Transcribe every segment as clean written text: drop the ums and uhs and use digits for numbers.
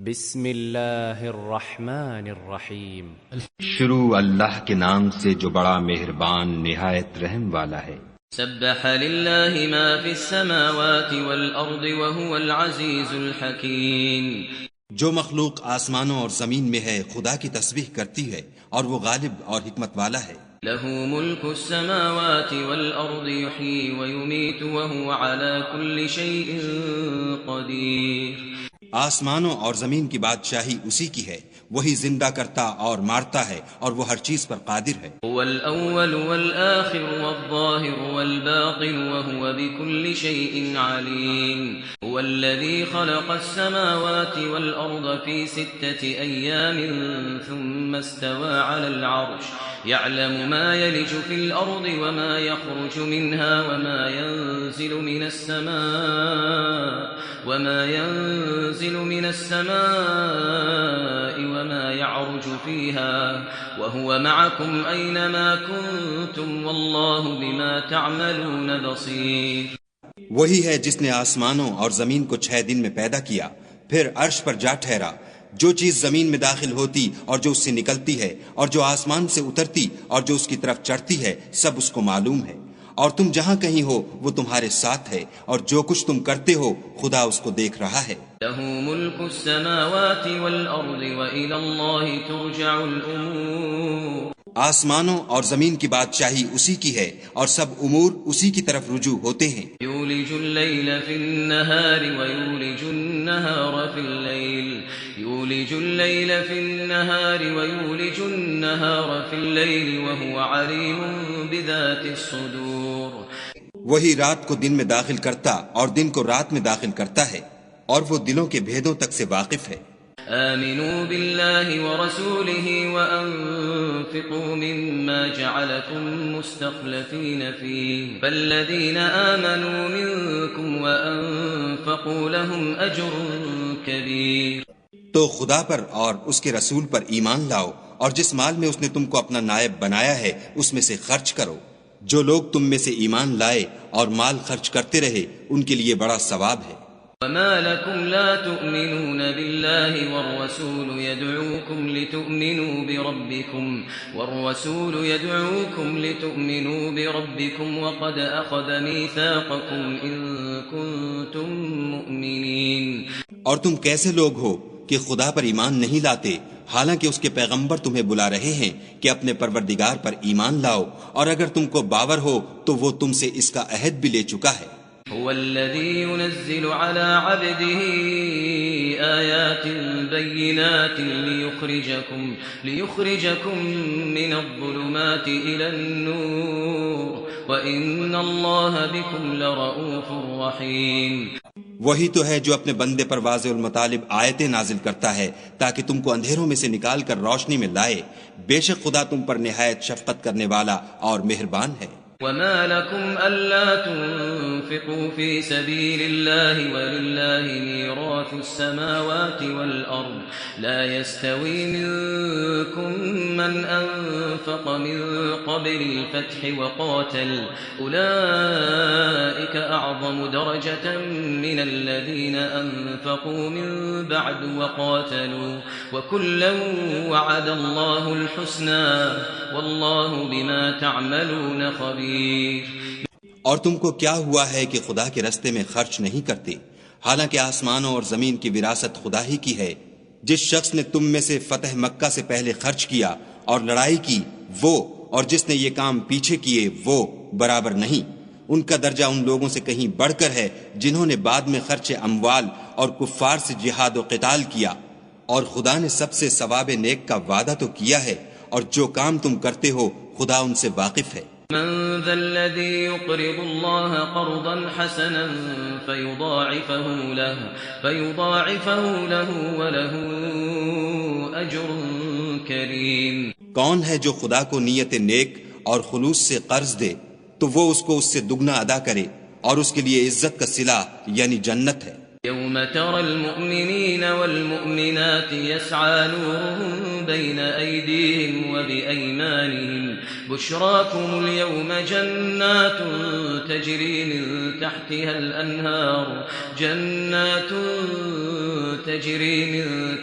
بسم اللہ الرحمن الرحیم۔ شروع اللہ کے نام سے جو بڑا مہربان نہایت رحم والا ہے۔ سبح للہ ما فی السماوات والارض وهو العزیز الحکیم۔ جو مخلوق آسمانوں اور زمین میں ہے خدا کی تسبیح کرتی ہے اور وہ غالب اور حکمت والا ہے۔ له ملك السماوات والارض يحيي ويميت وهو على كل شيء قدير۔ آسمانوں اور زمین کی بادشاہی اسی کی ہے، وہی زندہ کرتا اور مارتا ہے اور وہ ہر چیز پر قادر ہے۔ هو الأول والآخر والظاهر والباطن وهو بكل شيء عليم۔ هو الذي خلق السماوات والأرض في 6 أيام ثم استوى على العرش يعلم ما يلج في الأرض وما يخرج منها وما ينزل من السماء وما يعرج فيها وهو معكم أينما كنتم والله بما تعملون بصير۔ وہی ہے جس نے آسمانوں اور زمین کو 6 دن میں پیدا کیا، پھر عرش پر جا ٹھہرا۔ جو چیز زمین میں داخل ہوتی اور جو اس سے نکلتی ہے اور جو آسمان سے اترتی اور جو اس کی طرف چڑھتی ہے، سب اس کو معلوم ہے، اور تم جہاں کہیں ہو وہ تمہارے ساتھ ہے، اور جو کچھ تم کرتے ہو خدا اس کو دیکھ رہا ہے۔ له ملك السماوات والأرض وإلى الله ترجع الأمور۔ آسمانوں اور زمین کی بادشاہی اسی کی ہے اور سب امور اسی کی طرف رجوع ہوتے ہیں۔ يولج الليل في النهار ويولج النهار في الليل يولج الليل في النهار ويولج النهار في الليل وهو عليم بذات الصدور۔ وہی رات کو دن میں داخل کرتا اور دن کو رات میں داخل کرتا ہے، اور وہ دلوں کے بھیدوں تک سے واقف ہے۔ آمنوا بالله ورسوله وأنفقوا مما جعلكم مستخلفين فيه فالذين آمنوا منكم وأنفقوا لهم أجر كبير۔ تو خدا پر اور اس کے رسول پر ایمان لاؤ، اور جس مال میں اس نے تم کو اپنا نائب بنایا ہے اس میں سے خرچ کرو۔ جو لوگ تم میں سے ایمان لائے اور مال خرچ کرتے رہے ان کے لیے بڑا ثواب ہے۔ وما لكم لا تؤمنون بالله والرسول يدعوكم بربكم وقد أخذ ميثاقكم إن كنتم مؤمنين۔ اور تم کیسے لوگ ہو کہ خدا پر ایمان نہیں لاتے حالانکہ اس کے پیغمبر تمہیں بلا رہے ہیں کہ اپنے پروردگار پر ایمان لاؤ، اور اگر تم کو باور ہو تو وہ تم سے اس کا عہد بھی لے چکا ہے۔ هو الذي ينزل على عبده آيات بينات ليخرجكم من الظلمات إلى النور وإن الله بكم لرؤوف رحيم۔ وہی تو ہے جو اپنے بندے پر واضح المطالب آیتیں نازل کرتا ہے تاکہ تم کو اندھیروں میں سے نکال کر روشنی میں لائے۔ بے شک خدا تم پر نہایت شفقت کرنے والا اور مہربان ہے۔ وما لكم ألا تنفقوا في سبيل الله ولله ميراث السماوات والأرض لا يستوي منكم من أنفق من قبل الفتح وقاتل أولئك أعظم درجة من الذين أنفقوا من بعد وقاتلوا وكلا وعد الله الحسنى والله بما تعملون خبير۔ اور تم کو کیا ہوا ہے کہ خدا کے رستے میں خرچ نہیں کرتے، حالانکہ آسمانوں اور زمین کی وراثت خدا ہی کی ہے۔ جس شخص نے تم میں سے فتح مکہ سے پہلے خرچ کیا اور لڑائی کی وہ اور جس نے یہ کام پیچھے کیے وہ برابر نہیں۔ ان کا درجہ ان لوگوں سے کہیں بڑھ کر ہے جنہوں نے بعد میں خرچ اموال اور کفار سے جہاد و قتال کیا، اور خدا نے سب سے ثواب نیک کا وعدہ تو کیا ہے، اور جو کام تم کرتے ہو خدا ان سے واقف ہے۔ من ذا الذي يقرض الله قرضا حسنا فيضاعفه له وله أجر كريم۔ کون ہے جو خدا کو نیت نیک اور خلوص سے قرض دے تو وہ اس کو اس سے دگنا ادا کرے، اور اس کے لیے عزت کا صلہ یعنی جنت ہے۔ يوم ترى المؤمنين والمؤمنات يسعى نورهم بين أيديهم وبأيمانهم بشراكم اليوم جنات تجري من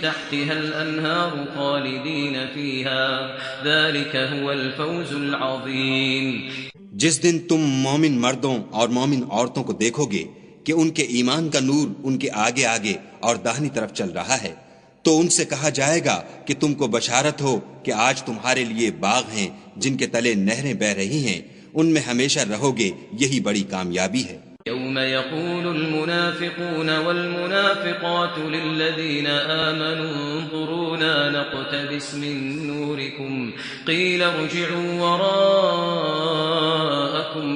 تحتها الأنهار خالدين فيها ذلك هو الفوز العظيم. جس دن تم مومن مردوں اور مومن عورتوں کو دیکھو گے کہ ان کے ایمان کا نور ان کے آگے آگے اور داہنی طرف چل رہا ہے تو ان سے کہا جائے گا کہ تم کو بشارت ہو کہ آج تمہارے لیے باغ ہیں جن کے تلے نہریں بہ رہی ہیں، ان میں ہمیشہ رہو گے، یہی بڑی کامیابی ہے. يوم يقول المنافقون والمنافقات للذين آمنوا انظرونا نقتبس من نوركم قيل ارجعوا وراءكم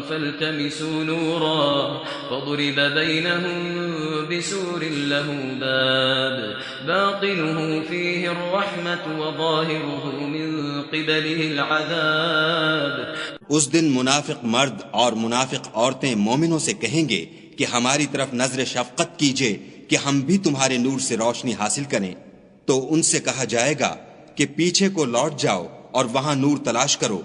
فالتمسوا نورا فضرب بينهم بسور له باب باطنه فيه الرحمة وظاهره من قبله العذاب. اس دن منافق مرد اور منافق عورتیں مومنوں سے کہیں گے کہ ہماری طرف نظر شفقت کیجئے کہ ہم بھی تمہارے نور سے روشنی حاصل کریں، تو ان سے کہا جائے گا کہ پیچھے کو لوٹ جاؤ اور وہاں نور تلاش کرو.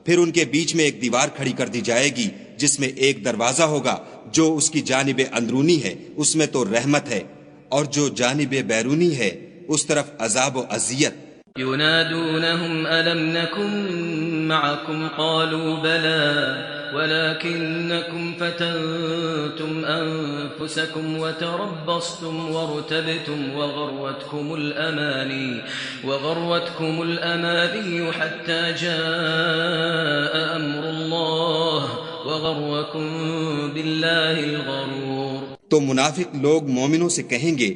پھر ان کے بیچ میں ایک دیوار کھڑی کر دی جائے گی جس میں ایک دروازہ ہوگا، جو اس کی جانب اندرونی ہے اس میں تو رحمت ہے، اور جو جانب بیرونی ہے اس طرف عذاب و اذیت. ينادونهم ألم نكن معكم قالوا بلى ولكنكم فتنتم أنفسكم وتربصتم وارتبتم وغروتكم الأماني حتى جاء أمر الله وغركم بالله الغرور. تو منافق لوگ مومنوں سے کہیں گے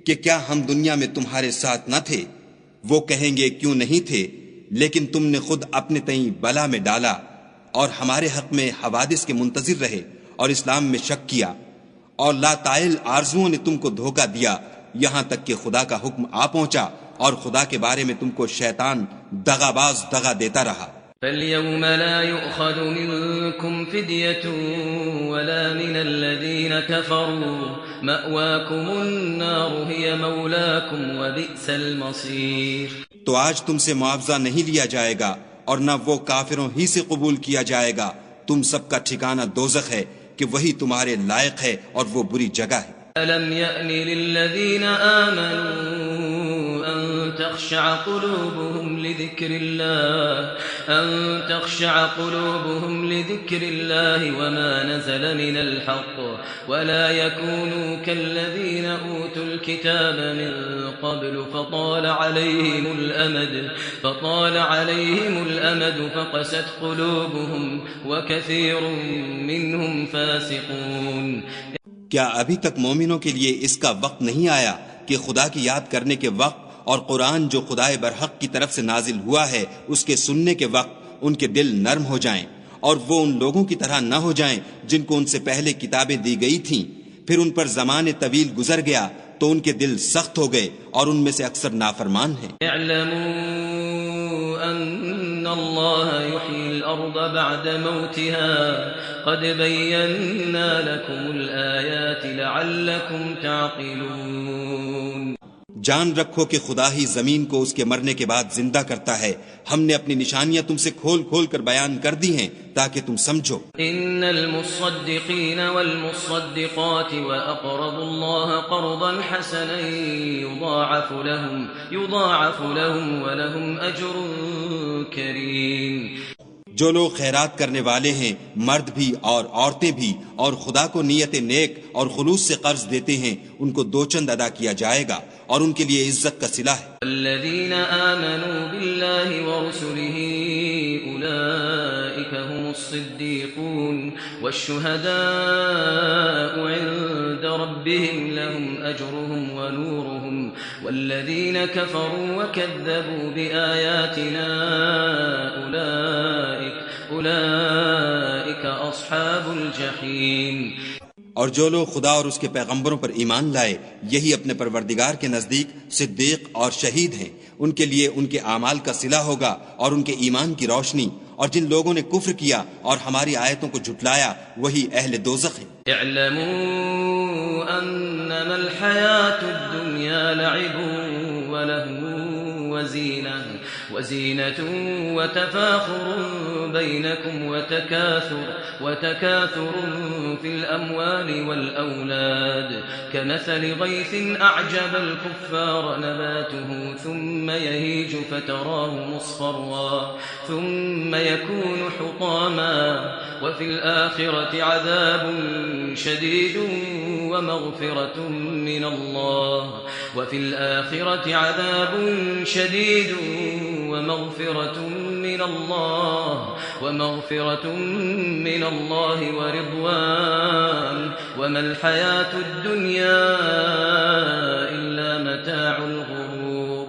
کہ کیا ہم دنیا میں تمہارے ساتھ نہ تھے؟ وہ کہیں گے کیوں نہیں تھے، لیکن تم نے خود اپنے تئیں بلا میں ڈالا اور ہمارے حق میں حوادث کے منتظر رہے اور اسلام میں شک کیا، اور لا طائل آرزوؤں نے تم کو دھوکہ دیا یہاں تک کہ خدا کا حکم آ پہنچا اور خدا کے بارے میں تم کو شیطان دغا باز دغا دیتا رہا. فاليوم لا يؤخذ منكم فدية ولا من الذين كفروا مأواكم النار هي مولاكم وبئس المصير. تو آج تم سے معاوضہ نہیں لیا جائے گا اور نہ وہ کافروں ہی سے قبول کیا جائے گا. تم سب کا ٹھکانہ دوزخ ہے کہ وہی تمہارے لائق ہے اور وہ بری جگہ ہے. ألم يأن للذين آمنوا أن تخشع قلوبهم لذكر الله وما نزل من الحق ولا يكونوا كالذين أوتوا الكتاب من قبل فطال عليهم الأمد فقست قلوبهم وكثير منهم فاسقون. کیا ابھی تک مومنوں کے لیے اس کا وقت نہیں آیا کہ خدا کی یاد کرنے کے وقت اور قرآن جو خدائے برحق کی طرف سے نازل ہوا ہے اس کے سننے کے وقت ان کے دل نرم ہو جائیں اور وہ ان لوگوں کی طرح نہ ہو جائیں جن کو ان سے پہلے کتابیں دی گئی تھیں، پھر ان پر زمانے طویل گزر گیا تو ان کے دل سخت ہو گئے اور ان میں سے اکثر نافرمان ہیں. اعلموا ان اللہ یحیی الارض بعد موتها قد بینا لکم الآیات لعلکم تعقلون. جان رکھو کہ خدا ہی زمین کو اس کے مرنے کے بعد زندہ کرتا ہے. ہم نے اپنی نشانیاں تم سے کھول کھول کر بیان کر دی ہیں تاکہ تم سمجھو. ان المصدقین والمصدقات واقرضوا الله قرضا حسنا يضاعف لهم ولهم اجر کریم. جو لوگ خیرات کرنے والے ہیں، مرد بھی اور عورتیں بھی، اور خدا کو نیت نیک اور خلوص سے قرض دیتے ہیں، ان کو دو چند ادا کیا جائے گا اور ان کے لیے عزت کا صلہ ہے. الذين آمنوا بالله ورسله أولئك هم الصديقون والشهداء عند ربهم لهم أجرهم ونورهم والذين كفروا وكذبوا بآياتنا أولئك أصحاب الجحيم. اور جو لوگ خدا اور اس کے پیغمبروں پر ایمان لائے یہی اپنے پروردگار کے نزدیک صدیق اور شہید ہیں. ان کے لیے ان کے اعمال کا صلہ ہوگا اور ان کے ایمان کی روشنی. اور جن لوگوں نے کفر کیا اور ہماری آیتوں کو جھٹلایا وہی اہل دوزخ ہیں. اعلموا أنما الحياة الدنيا لعب ولهو وزينة وتفاخر بينكم وتكاثر في الأموال والأولاد كمثل غيث أعجب الكفار نباته ثم يهيج فتراه مصفرا ثم يكون حطاما وفي الآخرة عذاب شديد ومغفرة من الله ورضوان وما الحياة الدنيا إلا متاع الغرور.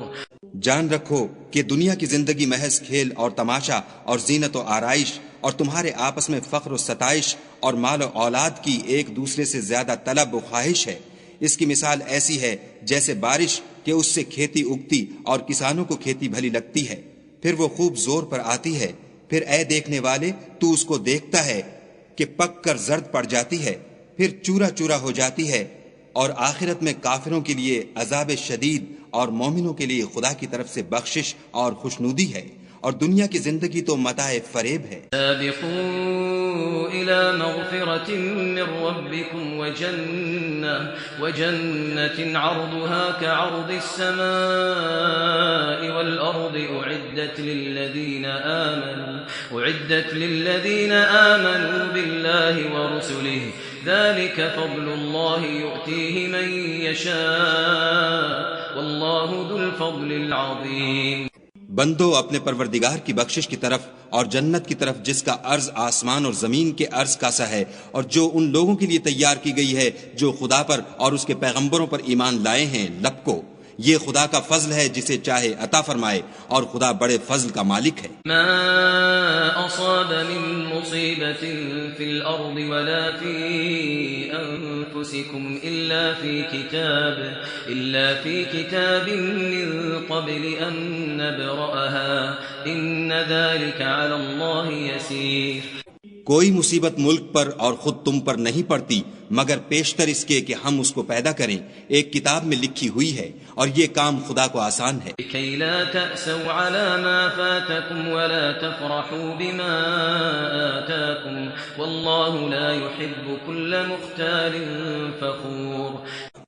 جان رکھو کہ دنیا کی زندگی محض کھیل اور تماشا اور زینت و آرائش اور تمہارے آپس میں فخر و ستائش اور مال و اولاد کی ایک دوسرے سے زیادہ طلب و خواہش ہے. اس کی مثال ایسی ہے جیسے بارش کہ اس سے کھیتی اگتی اور کسانوں کو کھیتی بھلی لگتی ہے، پھر وہ خوب زور پر آتی ہے، پھر اے دیکھنے والے تو اس کو دیکھتا ہے کہ پک کر زرد پڑ جاتی ہے، پھر چورا چورا ہو جاتی ہے، اور آخرت میں کافروں کے لیے عذاب شدید اور مومنوں کے لیے خدا کی طرف سے بخشش اور خوشنودی ہے، اور دنیا کی زندگی تو متاع فریب ہے. سابقوا إلى مغفرة من ربكم وجنة عرضها كعرض السماء والأرض أعدت للذين آمنوا بالله ورسله ذلك فضل الله يؤتيه من يشاء والله ذو الفضل العظيم. بندو اپنے پروردگار کی بخشش کی طرف اور جنت کی طرف جس کا عرض آسمان اور زمین کے عرض کا سا ہے، اور جو ان لوگوں کے لیے تیار کی گئی ہے جو خدا پر اور اس کے پیغمبروں پر ایمان لائے ہیں، لب کو. یہ خدا کا فضل ہے جسے چاہے عطا فرمائے، اور خدا بڑے فضل کا مالک ہے. ما أصاب من مصيبة في الأرض ولا في أنفسكم إلا في كتاب من قبل أن نبرأها إن ذلك على الله يسير. کوئی مصیبت ملک پر اور خود تم پر نہیں پڑتی مگر پیشتر اس کے کہ ہم اس کو پیدا کریں، ایک کتاب میں لکھی ہوئی ہے، اور یہ کام خدا کو آسان ہے. لكي لا تأسوا على ما فاتكم ولا تفرحوا بما آتاكم والله لا يحب كل مختال فخور.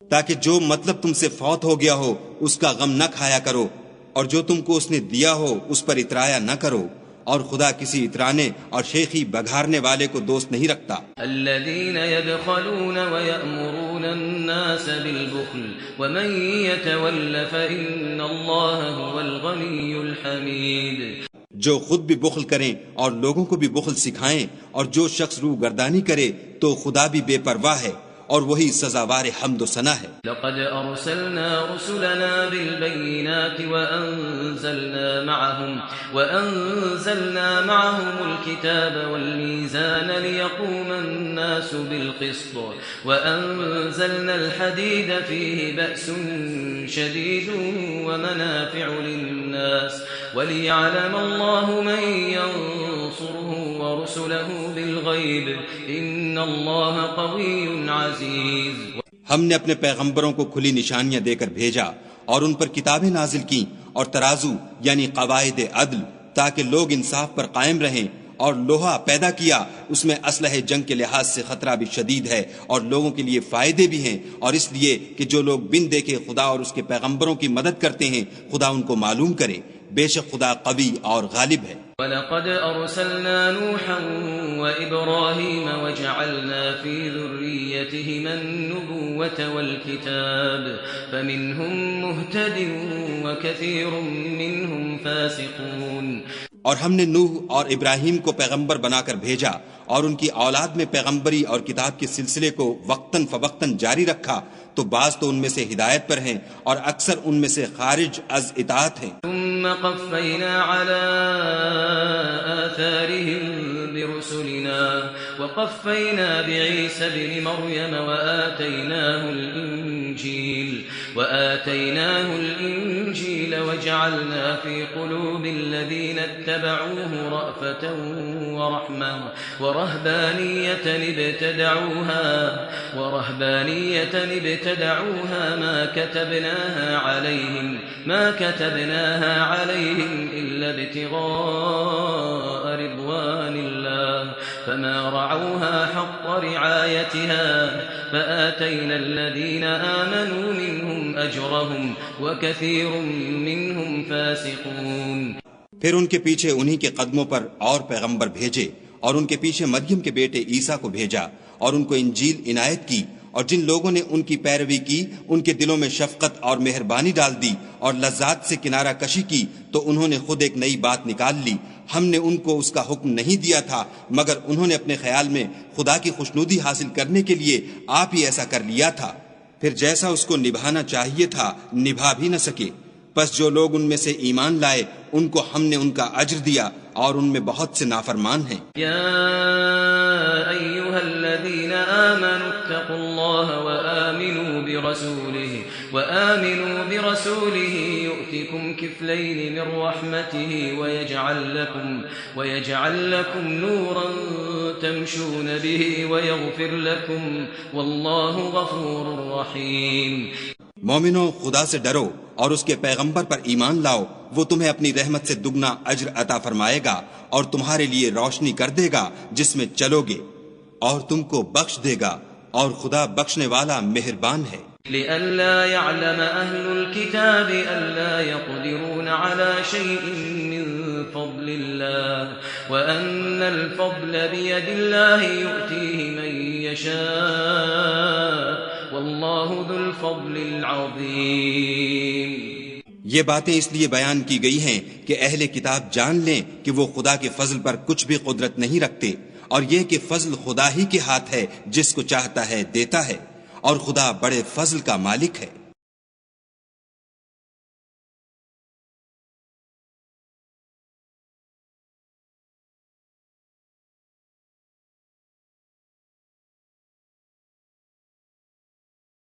تاکہ جو مطلب تم سے فوت ہو گیا ہو اس کا غم نہ کھایا کرو، اور جو تم کو اس نے دیا ہو اس پر اترایا نہ کرو، اور خدا کسی اترانے اور شیخی بگھارنے والے کو دوست نہیں رکھتا. الذين يبخلون ويأمرون الناس بالبخل ومن يتول فإن الله هو الغني الحميد. جو خود بھی بخل کریں اور لوگوں کو بھی بخل سکھائیں، اور جو شخص روح گردانی کرے تو خدا بھی بے پرواہ ہے اور وہی سزاوار حمد و ثنا ہے. لقد أرسلنا رسلنا بالبينات وأنزلنا معهم الكتاب والميزان ليقوم الناس بالقسط وأنزلنا الحديد فيه بأس شديد ومنافع للناس وليعلم الله من ينصره ورسله بالغيب إن الله قوي عزيز. ہم نے اپنے پیغمبروں کو کھلی نشانیاں دے کر بھیجا اور ان پر کتابیں نازل کیں اور ترازو یعنی قواعد عدل، تاکہ لوگ انصاف پر قائم رہیں، اور لوہا پیدا کیا، اس میں اسلحہ جنگ کے لحاظ سے خطرہ بھی شدید ہے اور لوگوں کے لیے فائدے بھی ہیں، اور اس لیے کہ جو لوگ بن دیکھے خدا اور اس کے پیغمبروں کی مدد کرتے ہیں خدا ان کو معلوم کرے، بے شک خدا قوی اور غالب ہے. وَلَقَدْ أَرْسَلْنَا نُوحًا وَإِبْرَاهِيمَ وَجَعَلْنَا فِي ذُرِّيَّتِهِمَا النُّبُوَّةَ وَالْكِتَابَ فَمِنْهُمْ مُهْتَدٍ وَكَثِيرٌ مِّنْهُمْ فَاسِقُونَ. اور ہم نے نوح اور ابراہیم کو پیغمبر بنا کر بھیجا اور ان کی اولاد میں پیغمبری اور کتاب کے سلسلے کو وقتاً فوقتاً جاری رکھا، تو بعض تو ان میں سے ہدایت پر ہیں اور اکثر ان میں سے خارج از اطاعت ہیں. ثم قفينا على آثارهم برسلنا وقفينا بعيسى ابن مريم وآتيناه الإنجيل وجعلنا في قلوب الذين اتبعوه رأفة ورحمة ورهبانية ابتدعوها ما كتبناها عليهم إلا ابتغاء رضوان الله فما رعوها حق رعايتها فآتينا الذين آمنوا منهم أجرهم وكثير منهم فاسقون. پھر ان کے پیچھے انہی کے قدموں پر اور پیغمبر بھیجے اور ان کے پیچھے مریم کے بیٹے عیسیٰ کو بھیجا اور ان کو انجیل عنایت کی، اور جن لوگوں نے ان کی پیروی کی ان کے دلوں میں شفقت اور مہربانی ڈال دی اور لذات سے کنارہ کشی کی تو انہوں نے خود ایک نئی بات نکال لی. ہم نے ان کو اس کا حکم نہیں دیا تھا مگر انہوں نے اپنے خیال میں خدا کی خوشنودی حاصل کرنے کے لیے آپ ہی ایسا کر لیا تھا، پھر جیسا اس کو نبھانا چاہیے تھا نبھا بھی نہ سکے. پس جو لوگ ان میں سے ایمان لائے ان کو ہم نے ان کا اجر دیا اور ان میں بہت سے نافرمان ہیں. یا ایھا الذین آمنوا اتقوا اللہ وآمنوا برسولہ یؤتکم کفلین من رحمتہ ویجعل لکم نورا تمشون بہ ویغفر لکم واللہ غفور رحیم. مومنوں، خدا سے ڈرو اور اس کے پیغمبر پر ایمان لاؤ، وہ تمہیں اپنی رحمت سے دگنا اجر عطا فرمائے گا اور تمہارے لیے روشنی کر دے گا جس میں چلو گے اور تم کو بخش دے گا، اور خدا بخشنے والا مہربان ہے. لئلا يعلم أهل الكتاب ألا يقدرون على شيء من فضل الله وأن الفضل بيد الله يؤتيه من يشاء والله ذو الفضل العظيم. یہ باتیں اس لیے بیان کی گئی ہیں کہ اہل کتاب جان لیں کہ وہ خدا کے فضل پر کچھ بھی قدرت نہیں رکھتے، اور یہ کہ فضل خدا ہی کے ہاتھ ہے، جس کو چاہتا ہے دیتا ہے، اور خدا بڑے فضل کا مالک ہے.